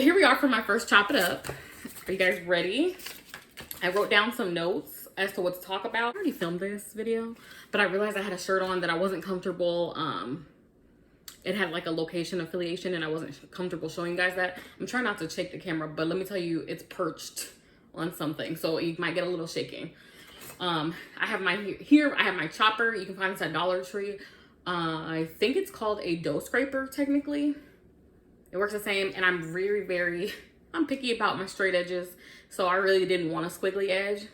here we are for my first Chop It Up. Are you guys ready? I wrote down some notes as to what to talk about. I already filmed this video, but I realized I had a shirt on that I wasn't comfortable. It had like a location affiliation and I wasn't comfortable showing you guys that. I'm trying not to shake the camera, but let me tell you, it's perched on something, so you might get a little shaking. I have my I have my chopper. You can find this at Dollar Tree. I think it's called a dough scraper technically. It works the same, and I'm I'm picky about my straight edges, so I really didn't want a squiggly edge.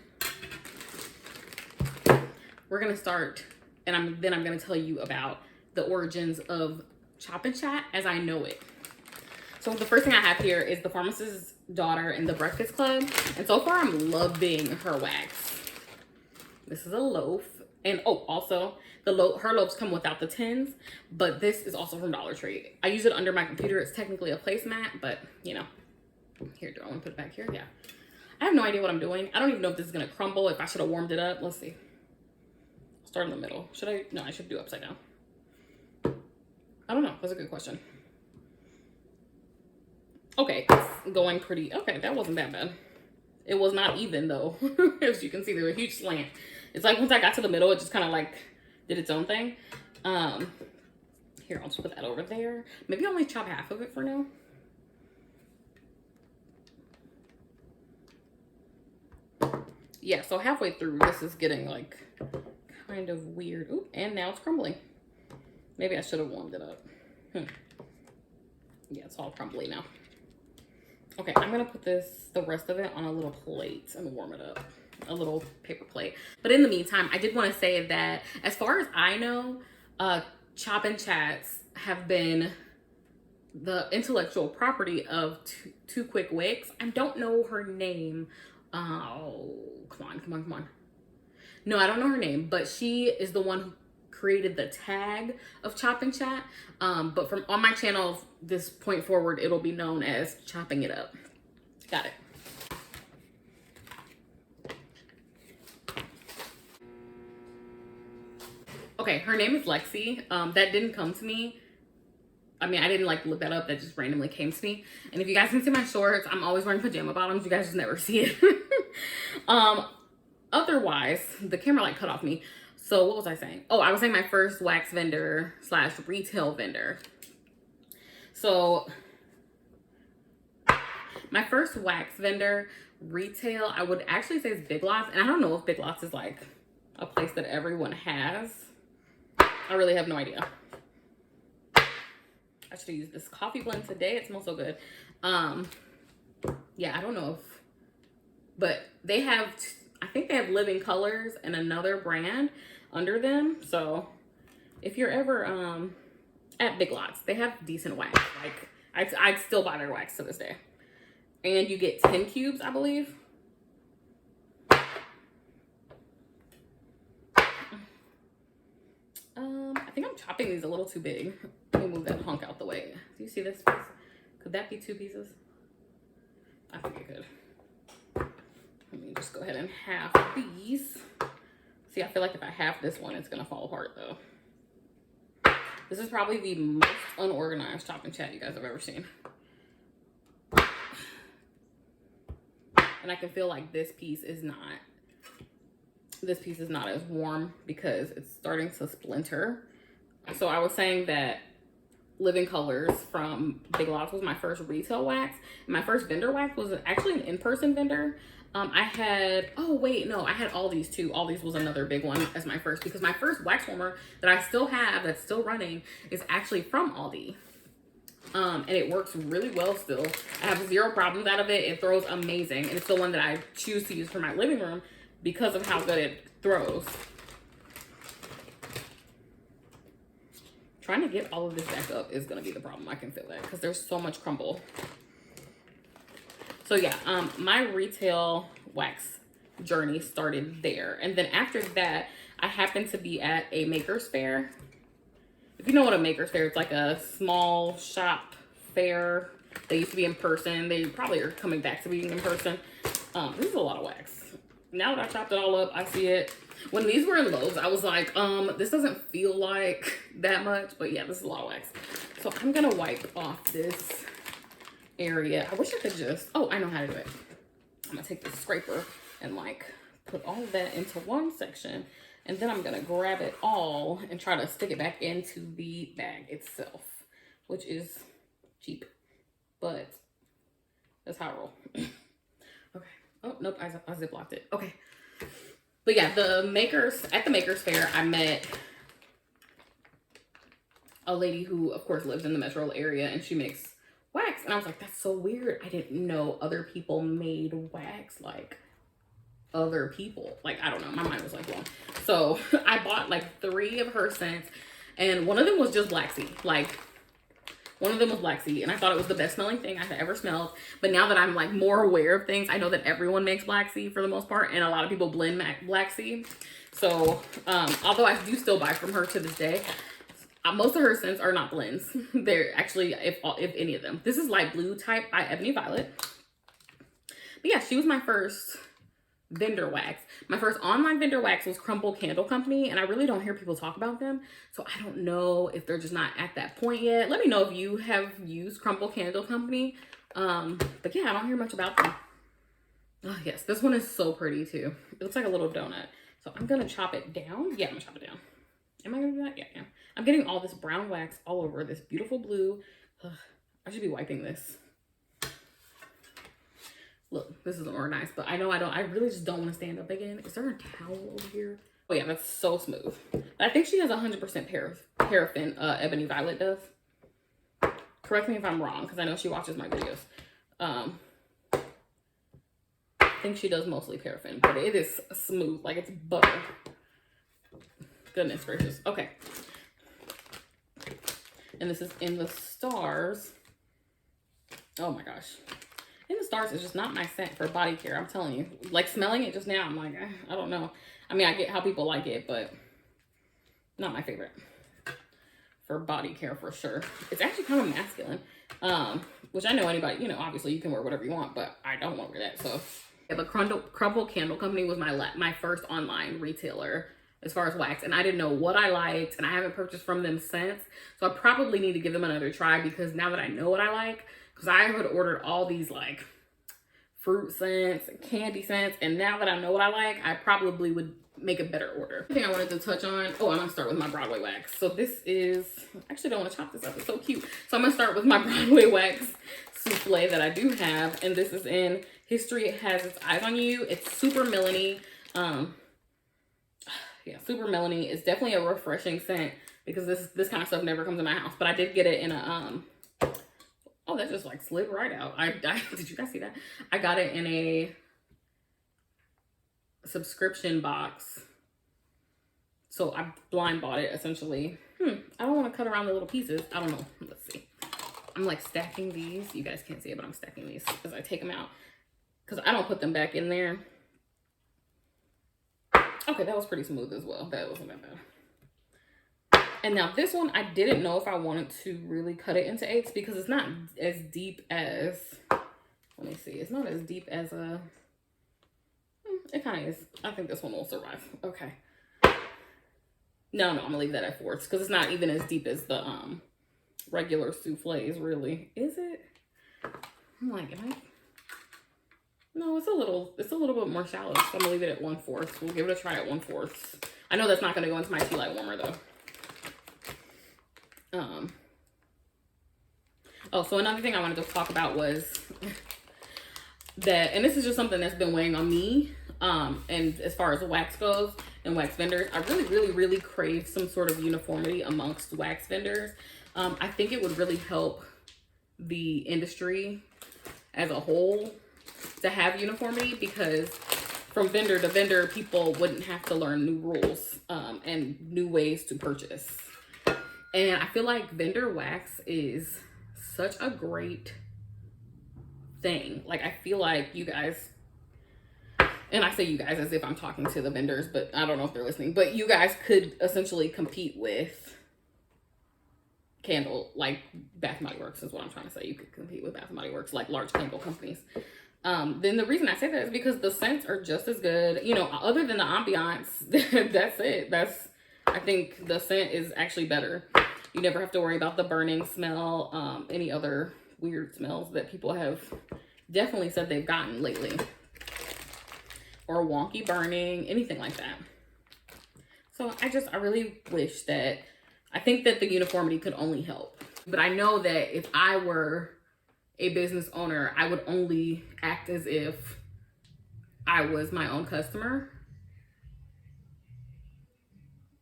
We're gonna start, and then I'm gonna tell you about the origins of Chop and Chat as I know it. So the first thing I have here is the Pharmacist's Daughter in the Breakfast Club, and so far I'm loving her wax. This is a loaf, and oh, also her loaves come without the tins, but this is also from Dollar Tree. I use it under my computer. It's technically a placemat, but you know. Here, do I want to put it back here? Yeah. I have no idea what I'm doing. I don't even know if this is gonna crumble, if I should have warmed it up. Let's see. I'll start in the middle. Should I? No, I should do upside down. I don't know. That's a good question. Okay, it's going pretty. Okay, that wasn't that bad. It was not even though. As you can see, there's a huge slant. It's like once I got to the middle, it just kind of like did its own thing. Here, I'll just put that over there. Maybe I'll only chop half of it for now. Yeah, so halfway through, this is getting like kind of weird. Ooh, and now it's crumbling. Maybe I should have warmed it up. Yeah, it's all crumbly now. Okay, I'm gonna put the rest of it on a little plate and warm it up. A little paper plate. But in the meantime, I did want to say that as far as I know, Chop and Chats have been the intellectual property of Two Quick Wicks. I don't know her name. Oh, come on. No, I don't know her name, but she is the one who created the tag of Chop and Chat. But from on my channel, this point forward, it'll be known as Chopping It Up. Got it. Okay, her name is Lexi. That didn't come to me. I mean, I didn't like look that up. That just randomly came to me. And if you guys can see my shorts, I'm always wearing pajama bottoms. You guys just never see it. Otherwise, the camera like cut off me. So what was I saying? Oh, I was saying my first wax vendor / retail vendor. So my first wax vendor retail, I would actually say is Big Lots. And I don't know if Big Lots is like a place that everyone has. I really have no idea. I should have used this coffee blend today. It smells so good. Yeah, I don't know if, but they have, I think they have Living Colors and another brand under them. So if you're ever at Big Lots, they have decent wax. Like I'd still buy their wax to this day. And you get 10 cubes, I believe. I think I'm chopping these a little too big. Let me move that hunk out the way. Do you see this piece? Could that be 2 pieces? I think it could. Let me just go ahead and half these. See, I feel like if I half this one, it's gonna fall apart though. This is probably the most unorganized Chop and Chat you guys have ever seen. And I can feel like this piece is not as warm because it's starting to splinter. So I was saying that Living Colors from Big Lots was my first retail wax. My first vendor wax was actually an in-person vendor. I had all these too. All these was another big one as my first, because my first wax warmer that I still have, that's still running, is actually from Aldi. And it works really well still. I have 0 problems out of it. It throws amazing. And it's the one that I choose to use for my living room because of how good it throws. Trying to get all of this back up is going to be the problem. I can feel that because there's so much crumble. So yeah, my retail wax journey started there. And then after that, I happened to be at a maker's fair. If you know what a maker's fair, it's like a small shop fair. They used to be in person. They probably are coming back to being in person. This is a lot of wax. Now that I chopped it all up, I see it. When these were in loaves, I was like, this doesn't feel like that much. But yeah, this is a lot of wax. So I'm going to wipe off this area. I wish I could just, oh, I know how to do it. I'm gonna take this scraper and like put all of that into one section, and then I'm gonna grab it all and try to stick it back into the bag itself, which is cheap, but that's how I roll. Okay. Oh, nope, I ziplocked it. Okay. But yeah, at the Makers Fair, I met a lady who, of course, lives in the metro area, and she makes wax. And I was like, that's so weird. I didn't know other people made wax like other people. Like, I don't know. My mind was like blown. So I bought like 3 of her scents, and one of them was just black seed. Like, one of them was black seed, and I thought it was the best smelling thing I had ever smelled. But now that I'm like more aware of things, I know that everyone makes black seed for the most part, and a lot of people blend black seed. So although I do still buy from her to this day, most of her scents are not blends. They're actually, if any of them. This is Light Blue Type by Ebony Violet. But yeah, she was my first vendor wax. My first online vendor wax was Crumble Candle Company, and I really don't hear people talk about them, so I don't know if they're just not at that point yet. Let me know if you have used Crumble Candle Company. But yeah, I don't hear much about them. Oh yes, this one is so pretty too. It looks like a little donut. So I'm gonna chop it down. Yeah, I'm gonna chop it down. Am I gonna do that? Yeah, yeah. I'm getting all this brown wax all over this beautiful blue. Ugh, I should be wiping this. Look, this isn't organized, but I really just don't want to stand up again. Is there a towel over here? Oh yeah, that's so smooth. I think she has 100% paraffin, Ebony Violet does. Correct me if I'm wrong, because I know she watches my videos. I think she does mostly paraffin, but it is smooth, like it's butter. Goodness gracious. Okay. And this is In the Stars. Oh my gosh. In the Stars is just not my scent for body care. I'm telling you. Like, smelling it just now, I'm like, I don't know. I mean, I get how people like it, but not my favorite for body care for sure. It's actually kind of masculine, which I know anybody, you know, obviously you can wear whatever you want, but I don't want to wear that. So yeah, but Crumble Candle Company was my first online retailer as far as wax, and I didn't know what I liked, and I haven't purchased from them since. So I probably need to give them another try, because now that I know what I like, because I had ordered all these like fruit scents and candy scents, and now that I know what I like, I probably would make a better order. The thing I wanted to touch on, oh, I'm gonna start with my Broadway wax. So this is, I actually don't want to chop this up, it's so cute. So I'm gonna start with my Broadway Wax Souffle that I do have, and this is in History Has Its Eyes on You. It's super melony. Yeah, super melony. It's definitely a refreshing scent, because this kind of stuff never comes in my house. But I did get it in a oh, that just like slid right out. Did you guys see that? I got it in a subscription box. So I blind bought it essentially. I don't want to cut around the little pieces. I don't know. Let's see. I'm like stacking these. You guys can't see it, but I'm stacking these as I take them out, because I don't put them back in there. Okay, that was pretty smooth as well. That wasn't that bad. And now this one, I didn't know if I wanted to really cut it into eighths, because it's not as deep as, let me see, it's not as deep as a, it kind of is. I think this one will survive. Okay. No, I'm gonna leave that at fourths, because it's not even as deep as the regular souffles, really. Is it? I'm like, am I? No, it's a little bit more shallow. So I'm gonna leave it at 1/4. We'll give it a try at 1/4. I know that's not gonna go into my tea light warmer though. Oh, so another thing I wanted to talk about was that, and this is just something that's been weighing on me, and as far as wax goes and wax vendors, I really crave some sort of uniformity amongst wax vendors. I think it would really help the industry as a whole to have uniformity, because from vendor to vendor, people wouldn't have to learn new rules and new ways to purchase. And I feel like vendor wax is such a great thing. Like, I feel like you guys, and I say you guys as if I'm talking to the vendors, but I don't know if they're listening, but you guys could essentially compete with like Bath & Body Works is what I'm trying to say. You could compete with Bath & Body Works, like large candle companies. Then the reason I say that is because the scents are just as good, you know, other than the ambiance. That's it. I think the scent is actually better. You never have to worry about the burning smell, any other weird smells that people have definitely said they've gotten lately. Or wonky burning, anything like that. So I really wish that, I think that the uniformity could only help. But I know that if I were a business owner, I would only act as if I was my own customer.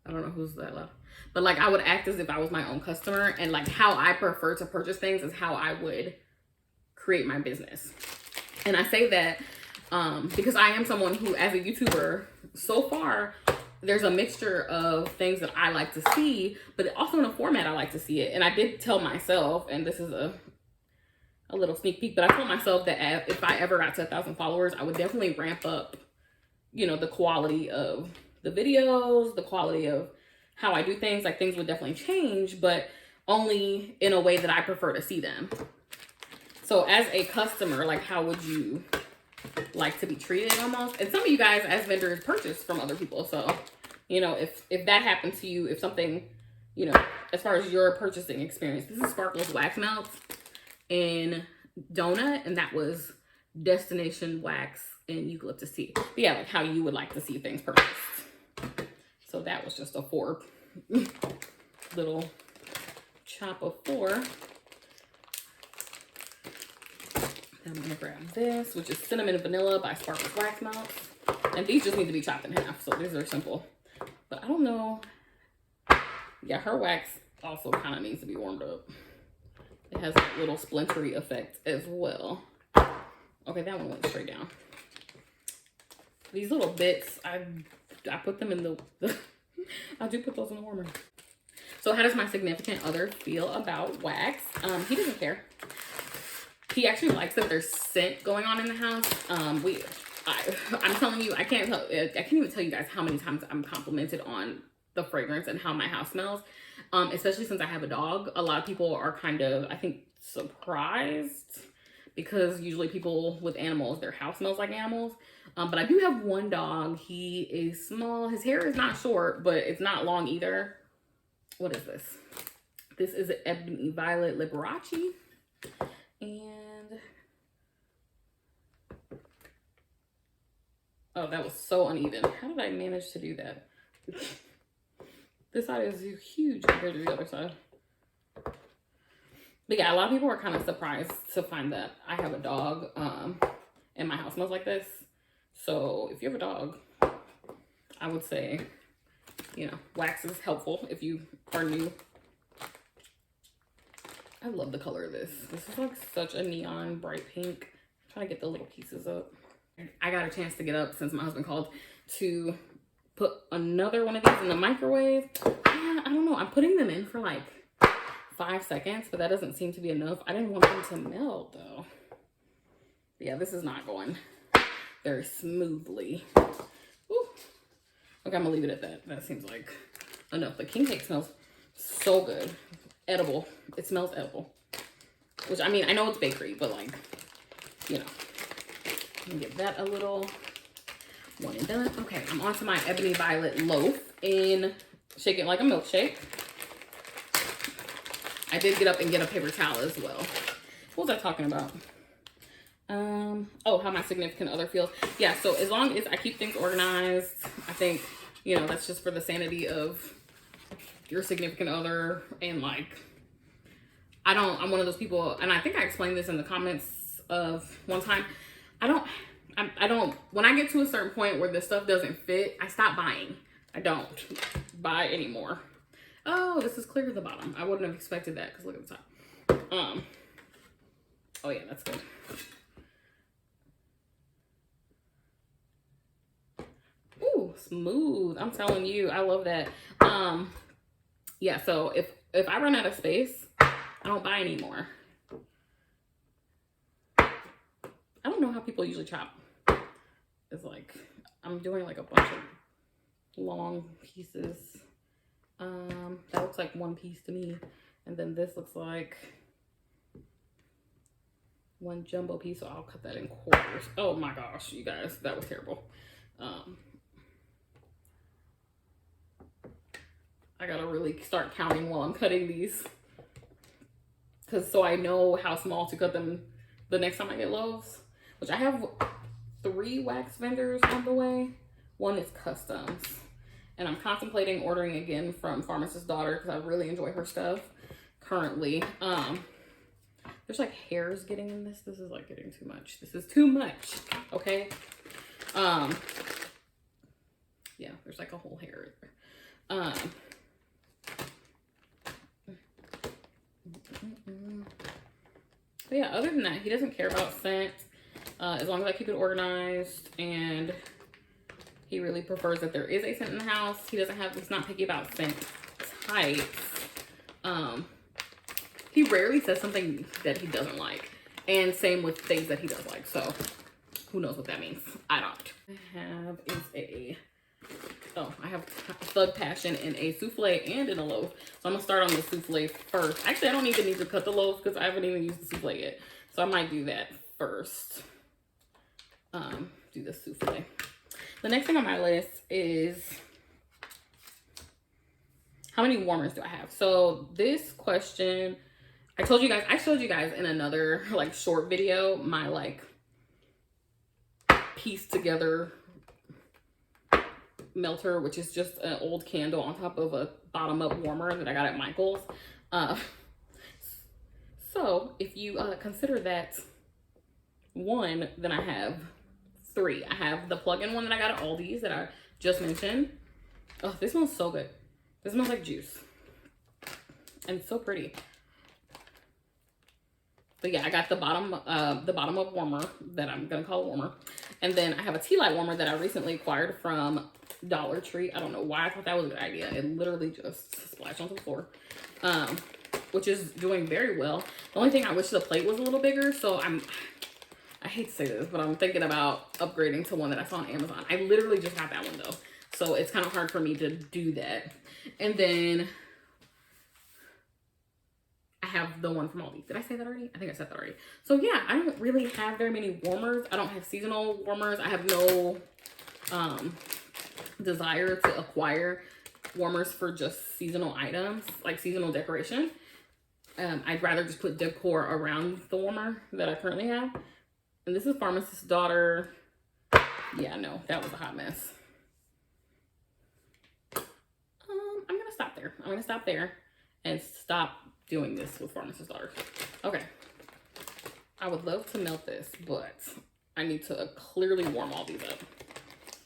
I don't know who's that left. But like, I would act as if I was my own customer, and like how I prefer to purchase things is how I would create my business. And I say that because I am someone who, as a YouTuber, so far, there's a mixture of things that I like to see, but also in a format I like to see it. And I did tell myself, and this is a little sneak peek, but I told myself that if I ever got to 1,000 followers, I would definitely ramp up, you know, the quality of the videos, the quality of how I do things. Like, things would definitely change, but only in a way that I prefer to see them. So as a customer, like, how would you like to be treated almost? And some of you guys as vendors purchase from other people. So, you know, if that happened to you, if something, you know, as far as your purchasing experience, this is Sparkle's Wax Melts in Donut, and that was Destination Wax and Eucalyptus Tea. But yeah, like how you would like to see things purchased. So that was just a 4 little chop of 4. I'm gonna grab this, which is Cinnamon and Vanilla by Sparkle's Wax Melts. And these just need to be chopped in half, so these are simple. But I don't know. Yeah, her wax also kind of needs to be warmed up. It has a little splintery effect as well. Okay, that one went straight down. These little bits, I put them in the I do put those in the warmer. So how does my significant other feel about wax? He doesn't care. He actually likes that there's scent going on in the house. I'm telling you, I can't even tell you guys how many times I'm complimented on the fragrance and how my house smells. Especially since I have a dog. A lot of people are kind of, I think, surprised, because usually people with animals, their house smells like animals. But I do have one dog. He is small. His hair is not short, but it's not long either. What is this? This is an Ebony Violet Liberace. And oh, that was so uneven. How did I manage to do that? This side is huge compared to the other side. But yeah, a lot of people are kind of surprised to find that I have a dog and my house smells like this. So if you have a dog, I would say, you know, wax is helpful if you are new. I love the color of this. This is like such a neon bright pink. I'm trying to get the little pieces up. I got a chance to get up since my husband called to put another one of these in the microwave. Yeah, I don't know. I'm putting them in for like 5 seconds, but that doesn't seem to be enough. I didn't want them to melt though. But yeah, this is not going very smoothly. Ooh. Okay, I'm gonna leave it at that. That seems like enough. The king cake smells so good. Edible. It smells edible. Which, I mean, I know it's bakery, but like, you know. Give that a little one and done. Okay, I'm on to my Ebony Violet loaf in Shake It Like a Milkshake. I did get up and get a paper towel as well. What was I talking about? Oh, how my significant other feels. Yeah, so as long as I keep things organized, I think, you know, that's just for the sanity of your significant other. And like, I'm one of those people, and I think I explained this in the comments of one time. I don't, when I get to a certain point where the stuff doesn't fit, I stop buying. I don't buy anymore. Oh, this is clear at the bottom. I wouldn't have expected that because look at the top. Oh yeah, that's good. Ooh, smooth. I'm telling you, I love that. Yeah, so if I run out of space, I don't buy anymore. I don't know how people usually chop. It's like, I'm doing like a bunch of long pieces. That looks like one piece to me. And then this looks like one jumbo piece, so I'll cut that in quarters. Oh my gosh, you guys, that was terrible. I gotta really start counting while I'm cutting these. so I know how small to cut them the next time I get loaves, which I have 3 wax vendors on the way. One is customs, and I'm contemplating ordering again from Pharmacist's Daughter because I really enjoy her stuff currently. There's like hairs getting in this. This is like getting too much. This is too much. Okay. Yeah, there's like a whole hair there. But yeah, other than that, he doesn't care about scent. As long as I keep it organized, and he really prefers that there is a scent in the house. He's not picky about scent types. He rarely says something that he doesn't like, and same with things that he does like. So who knows what that means? I don't. I have Thug Passion in a souffle and in a loaf. So I'm gonna start on the souffle first. Actually, I don't even need to cut the loaf because I haven't even used the souffle yet. So I might do that first. Do the souffle. The next thing on my list is how many warmers do I have? So this question, I showed you guys in another like short video, my like piece together melter, which is just an old candle on top of a bottom up warmer that I got at Michael's. So if you consider that one, then I have 3. I have the plug-in one that I got at Aldi's that I just mentioned. Oh, this smells so good. This smells like juice. And it's so pretty. But yeah, I got the bottom up warmer that I'm gonna call a warmer. And then I have a tea light warmer that I recently acquired from Dollar Tree. I don't know why I thought that was a good idea. It literally just splashed onto the floor. Which is doing very well. The only thing I wish the plate was a little bigger, so I hate to say this, but I'm thinking about upgrading to one that I saw on Amazon. I literally just got that one though, so it's kind of hard for me to do that. And then I have the one from Aldi. Did I say that already? I think I said that already. So yeah, I don't really have very many warmers. I don't have seasonal warmers. I have no desire to acquire warmers for just seasonal items, like seasonal decoration. I'd rather just put decor around the warmer that I currently have. And this is Pharmacist's Daughter. Yeah, no, that was a hot mess. I'm gonna stop there. I'm gonna stop there and stop doing this with Pharmacist's Daughter. Okay. I would love to melt this, but I need to clearly warm all these up.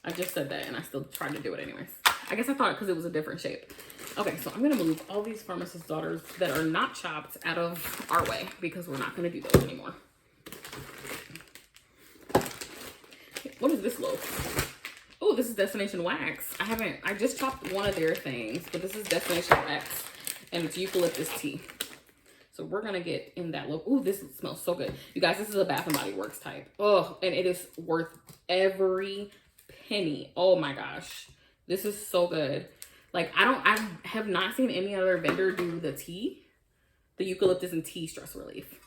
I just said that and I still tried to do it anyways. I guess I thought because it was a different shape. Okay, so I'm gonna move all these Pharmacist's Daughters that are not chopped out of our way because we're not gonna do those anymore. What is this loaf? Oh, this is Destination Wax. I just chopped one of their things, but this is Destination Wax and it's Eucalyptus Tea. So we're gonna get in that loaf. Oh, this smells so good. You guys, this is a Bath and Body Works type. Oh, and it is worth every penny. Oh my gosh. This is so good. Like I have not seen any other vendor do the tea, the eucalyptus and tea stress relief.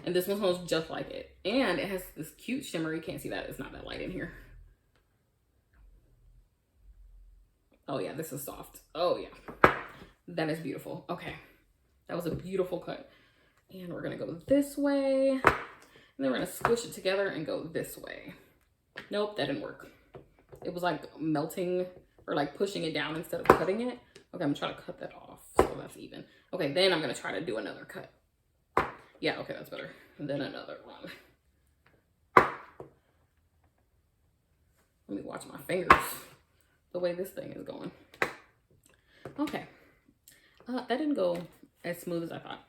And this one smells just like it. And it has this cute shimmer. You can't see that. It's not that light in here. Oh yeah, this is soft. Oh yeah. That is beautiful. Okay. That was a beautiful cut. And we're gonna go this way. And then we're gonna squish it together and go this way. Nope, that didn't work. It was like melting or like pushing it down instead of cutting it. Okay, I'm gonna try to cut that off so that's even. Okay, then I'm gonna try to do another cut. Yeah, okay, that's better. And then another run. Let me watch my fingers. The way this thing is going. Okay. That didn't go as smooth as I thought.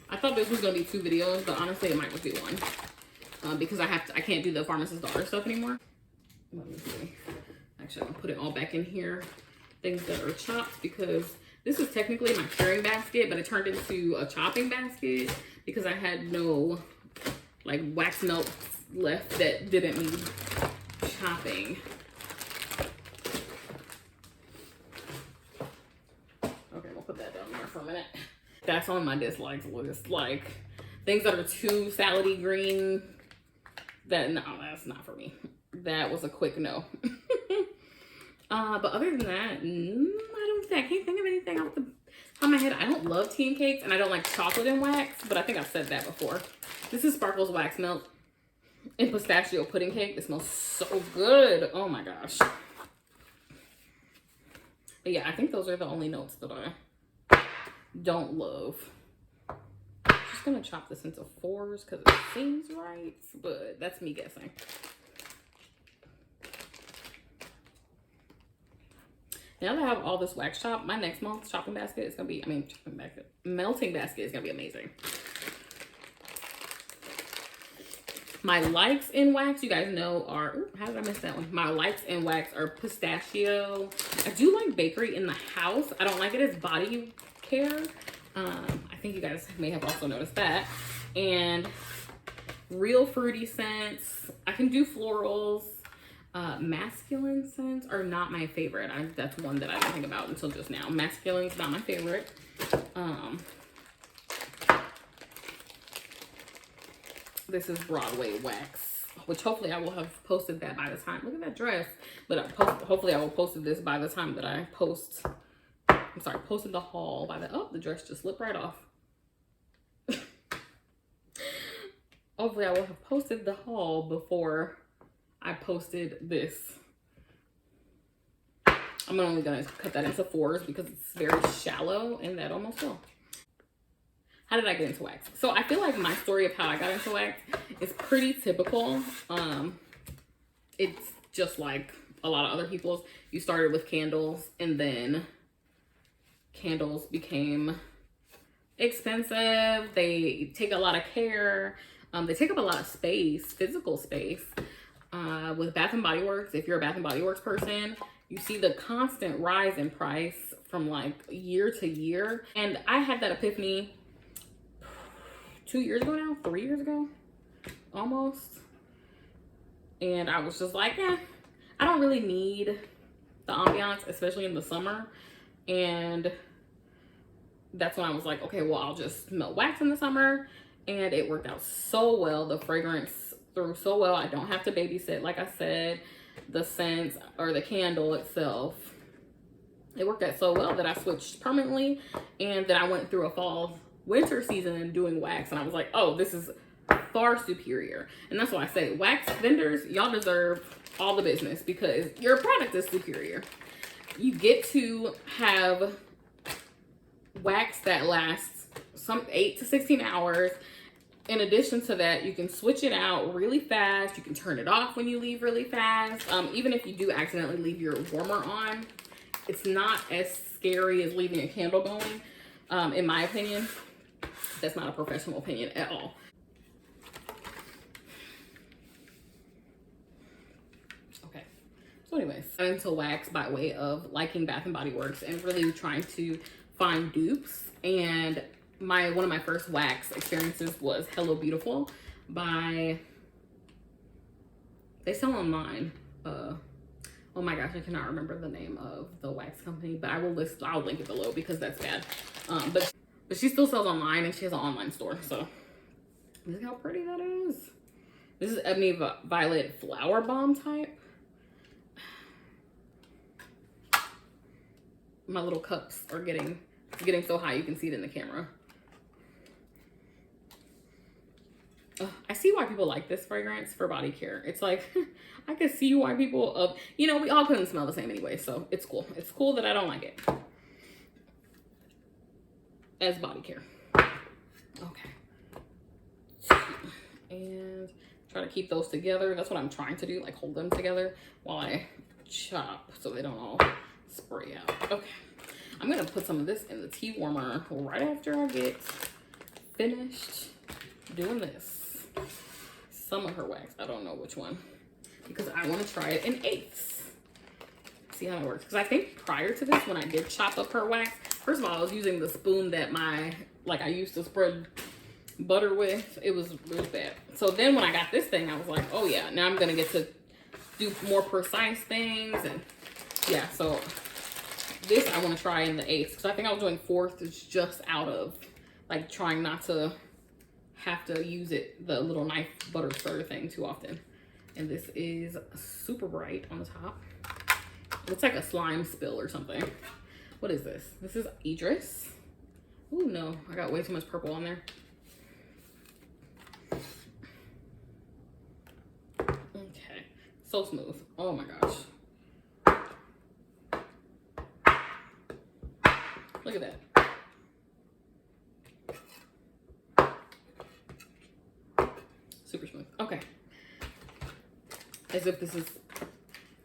I thought this was gonna be 2 videos, but honestly it might just be 1. Because I can't do the Pharmacist's Daughter stuff anymore. Let me see. Actually, I'm gonna put it all back in here. Things that are chopped because this is technically my curing basket, but it turned into a chopping basket because I had no like wax melts left that didn't need chopping. Okay, we'll put that down there for a minute. That's on my dislikes list. Like things that are too salady green, no, that's not for me. That was a quick no. But other than that, I can't think of anything off the On my head, I don't love tea and cakes, and I don't like chocolate and wax, but I think I've said that before. This is Sparkles Wax Melt and Pistachio Pudding Cake. It smells so good. Oh my gosh. But yeah, I think those are the only notes that I don't love. I'm just gonna chop this into 4s because it seems right, but that's me guessing. Now that I have all this wax chop, my next month's shopping basket is gonna be, melting basket is gonna be amazing. My likes in wax, you guys know, are, ooh, how did I miss that one? My likes in wax are pistachio. I do like bakery in the house. I don't like it as body care. I think you guys may have also noticed that. And real fruity scents. I can do florals. Masculine scents are not my favorite. That's one that I didn't think about until just now. Masculine's not my favorite. This is Broadway Wax, which hopefully I will have posted that by the time. Look at that dress. But hopefully I will post this by the time that I post. I'm sorry, posted the haul by the, oh, the dress just slipped right off. Hopefully I will have posted the haul before I posted this. I'm only gonna cut that into 4s because it's very shallow and that almost fell. How did I get into wax? So I feel like my story of how I got into wax is pretty typical. It's just like a lot of other people's. You started with candles and then candles became expensive. They take a lot of care. They take up a lot of space, physical space. With Bath and Body Works, if you're a Bath and Body Works person, you see the constant rise in price from like year to year. And I had that epiphany 2 years ago now, 3 years ago, almost. And I was just like, yeah, I don't really need the ambiance, especially in the summer. And that's when I was like, okay, well, I'll just melt wax in the summer. And it worked out so well. The fragrance through so well. I don't have to babysit, like I said. The scent or the candle itself, it worked out so well that I switched permanently. And then I went through a fall winter season doing wax, and I was like, oh, this is far superior. And that's why I say, wax vendors, y'all deserve all the business because your product is superior. You get to have wax that lasts some 8 to 16 hours. In addition to that, you can switch it out really fast. You can turn it off when you leave really fast. Even if you do accidentally leave your warmer on, it's not as scary as leaving a candle going, in my opinion. That's not a professional opinion at all. Okay, so anyways, I got into wax by way of liking Bath and Body Works and really trying to find dupes. And one of my first wax experiences was Hello Beautiful by, they sell online. Oh my gosh, I cannot remember the name of the wax company, but I'll link it below because that's bad. But she still sells online and she has an online store. So look how pretty that is. This is Ebony Violet Flower Bomb type. My little cups are getting so high you can see it in the camera. I see why people like this fragrance for body care. It's like, I can see why people, you know, we all couldn't smell the same anyway, so it's cool. It's cool that I don't like it as body care. Okay. And try to keep those together. That's what I'm trying to do, like hold them together while I chop so they don't all spray out. Okay. I'm gonna put some of this in the tea warmer right after I get finished doing this. Some of her wax, I don't know which one, because I want to try it in 1/8. See how it works. Because I think prior to this, when I did chop up her wax, first of all, I was using the spoon that I used to spread butter with. It was bad. So then when I got this thing, I was like, oh yeah, now I'm gonna get to do more precise things. And yeah, so this I want to try in the 1/8, because I think I was doing 4th. It's just out of like trying not to have to use the little knife butter stir thing too often. And this is super bright on the top. Looks like a slime spill or something. What is this? This is Idris. Oh no, I got way too much purple on there. Okay, so smooth. Oh my gosh. Look at that. Super smooth. Okay. As if this is,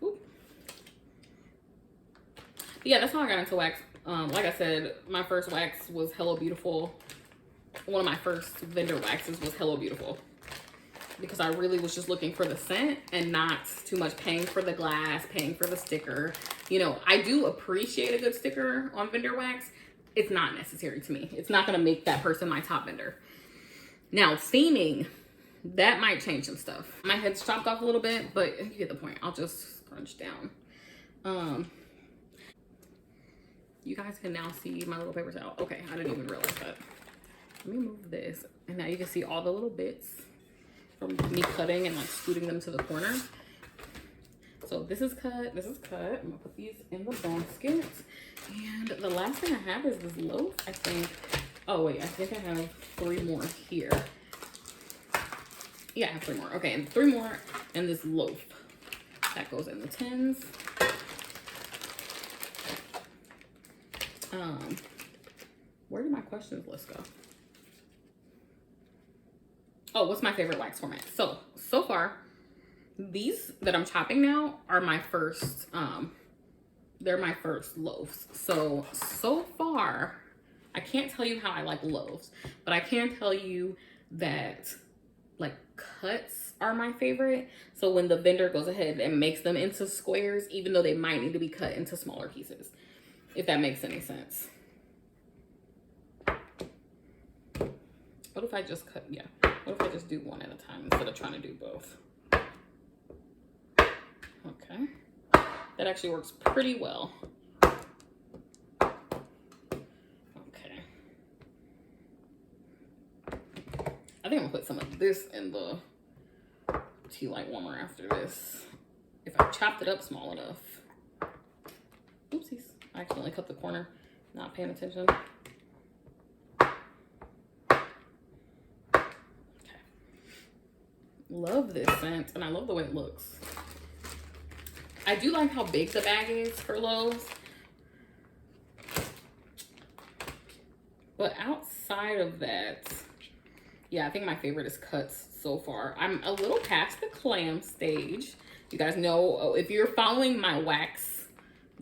ooh. Yeah, that's how I got into wax. Like I said, my first wax was Hello Beautiful. One of my first vendor waxes was Hello Beautiful, because I really was just looking for the scent and not too much paying for the glass, paying for the sticker. You know, I do appreciate a good sticker on vendor wax. It's not necessary to me. It's not going to make that person my top vendor. Now, theming, that might change some stuff. My head's chopped off a little bit, but you get the point. I'll just scrunch down. You guys can now see my little paper towel. Okay, I didn't even realize that. Let me move this. And now you can see all the little bits from me cutting and like scooting them to the corner. So this is cut, this is cut. I'm gonna put these in the basket. And the last thing I have is this loaf, I think. Oh wait, I think I have 3 more here. Yeah, I have 3 more. Okay, and 3 more, and this loaf. That goes in the tins. Where did my questions list go? Oh, what's my favorite wax format? So far, these that I'm chopping now are my first, they're my first loaves. So far, I can't tell you how I like loaves, but I can tell you that like cuts are my favorite. So when the vendor goes ahead and makes them into squares, even though they might need to be cut into smaller pieces, if that makes any sense. What if I just cut, yeah. What if I just do one at a time instead of trying to do both? Okay. That actually works pretty well. Okay. I think I'm gonna put some of this in the tea light warmer after this. If I chopped it up small enough. Oopsies. I accidentally cut the corner, not paying attention. Love this scent, and I love the way it looks. I do like how big the bag is for loaves, but outside of that, yeah, I think my favorite is cuts so far. I'm a little past the clam stage. You guys know, if you're following my wax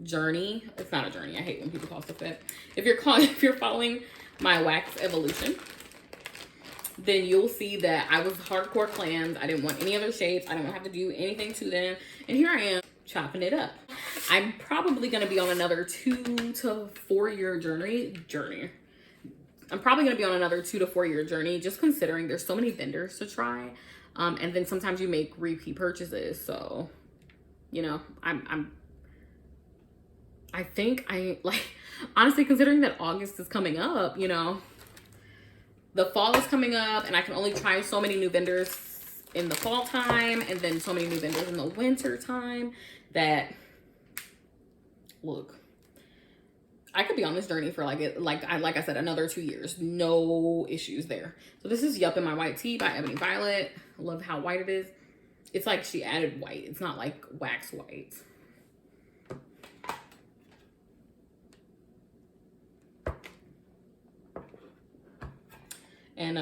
journey, it's not a journey, I hate when people call stuff that. If you're following my wax evolution, then you'll see that I was hardcore clams. I didn't want any other shapes. I didn't have to do anything to them. And here I am chopping it up. I'm probably going to be on another 2 to 4 year journey. I'm probably going to be on another 2 to 4 year journey, just considering there's so many vendors to try. And then sometimes you make repeat purchases. So, you know, I think honestly, considering that August is coming up, you know, the fall is coming up, and I can only try so many new vendors in the fall time, and then so many new vendors in the winter time, that, look, I could be on this journey for like I said, another 2 years. No issues there. So this is Yup in My White Tea by Ebony Violet. I love how white it is. It's like she added white. It's not like wax white. And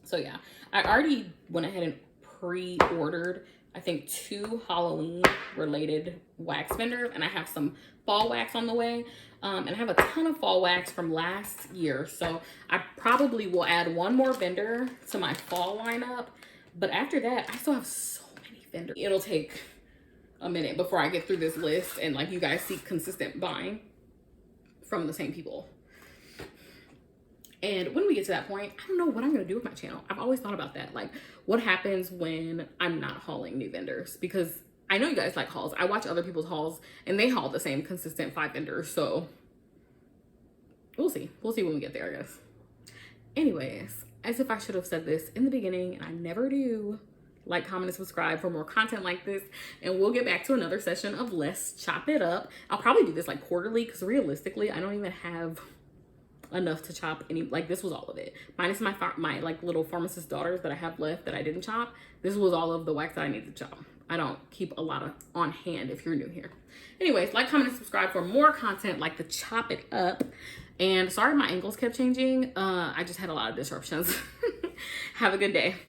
so yeah, I already went ahead and pre-ordered, I think, 2 Halloween related wax vendors, and I have some fall wax on the way. And I have a ton of fall wax from last year, so I probably will add 1 more vendor to my fall lineup. But after that, I still have so many vendors. It'll take a minute before I get through this list and like you guys see consistent buying from the same people. And when we get to that point, I don't know what I'm going to do with my channel. I've always thought about that. Like, what happens when I'm not hauling new vendors? Because I know you guys like hauls. I watch other people's hauls, and they haul the same consistent 5 vendors. So, we'll see. We'll see when we get there, I guess. Anyways, as if I should have said this in the beginning, and I never do, like, comment, and subscribe for more content like this. And we'll get back to another session of Let's Chop It Up. I'll probably do this, like, quarterly, because realistically, I don't even have enough to chop any, like this was all of it. Minus my like little pharmacist daughters that I have left that I didn't chop. This was all of the wax that I needed to chop. I don't keep a lot of on hand if you're new here. Anyways, like, comment, and subscribe for more content like the chop it up. And sorry my angles kept changing. I just had a lot of disruptions. Have a good day.